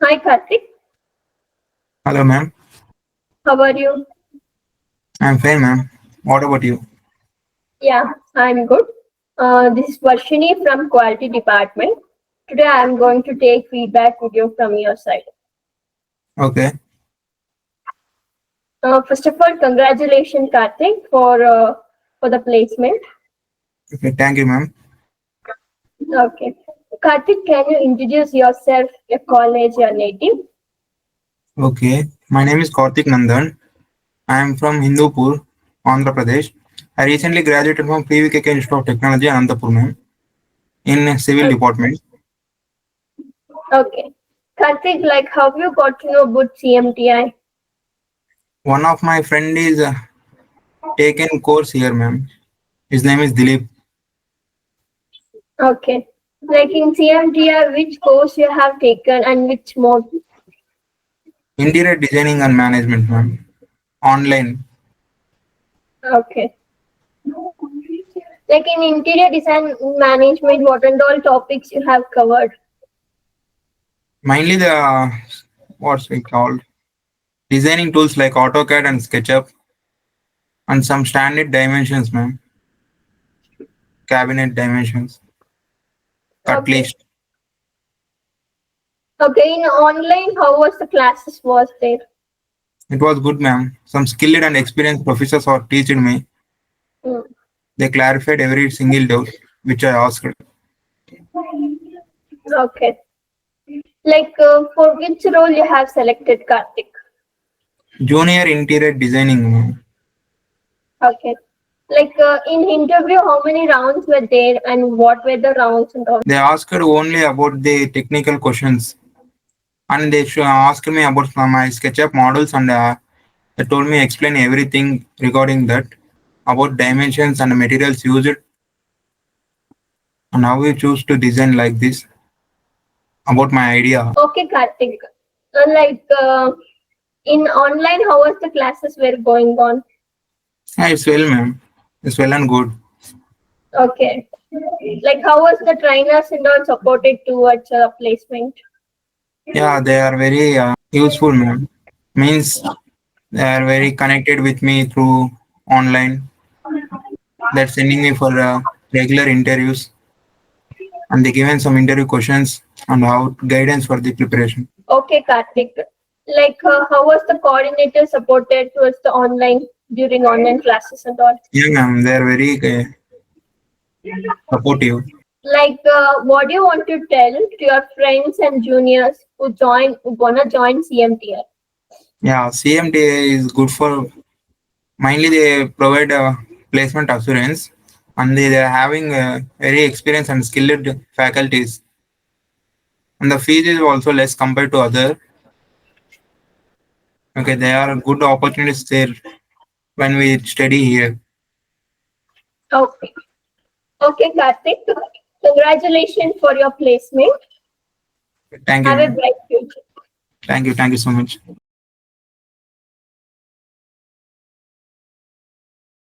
Hi Karthik, Hello, ma'am. how are you? I'm fine, ma'am. What about you? Yeah, I'm good. This is Varshini from Quality Department. Today I'm going to take feedback video from your side. Okay. First of all, congratulations Karthik for the placement. Okay. Thank you, ma'am. Okay. Karthik, can you introduce yourself, your college, your native? Okay. My name is Kartheek Nandan. I am from Hindupur, Andhra Pradesh. I recently graduated from PVKK Institute of Technology, Anantapur, ma'am, in civil Okay. department. Okay. Karthik, like how you got to know about CMTI? One of my friend is taken course here, ma'am. His name is Dilip. Okay. Like in CMTI, which course you have taken and which mode? Interior designing and management, ma'am. Online. Okay. Like in interior design management, what and all topics you have covered? Mainly the what's it called? Designing tools like AutoCAD and SketchUp and some standard dimensions, ma'am. Cabinet dimensions. Cut Okay. list. Okay, in online, how was the classes was there? It was good, ma'am. Some skilled and experienced professors are teaching me. Hmm. They clarified every single doubt which I asked. Okay. Like for which role you have selected Karthik? Junior interior designing, ma'am. Okay. Like in interview, how many rounds were there and what were the rounds and all? They asked only about the technical questions and they asked me about my SketchUp models and they told me explain everything regarding that about dimensions and materials used and how we choose to design like this about my idea. Okay, Karthik. Like in online, how was the classes were going on? Yeah, it's well, ma'am. It's well and good. Okay. Like how was the trainers and all supported towards placement? Yeah, they are very useful, ma'am. Means they are very connected with me through online. They're sending me for regular interviews and they given some interview questions and how guidance for the preparation. Okay, Karthik. Like how was the coordinator supported towards the online during online classes and all? Yeah, ma'am, they are very supportive. Like what do you want to tell to your friends and juniors who wanna join CMTI? Yeah, CMTI is good for mainly they provide placement assurance and they are having very experienced and skilled faculties and the fees is also less compared to other. Okay, there are good opportunities there when we study here. Okay. Okay, Karthik. Congratulations for your placement. Thank you, Have a ma'am. bright future. Thank you so much.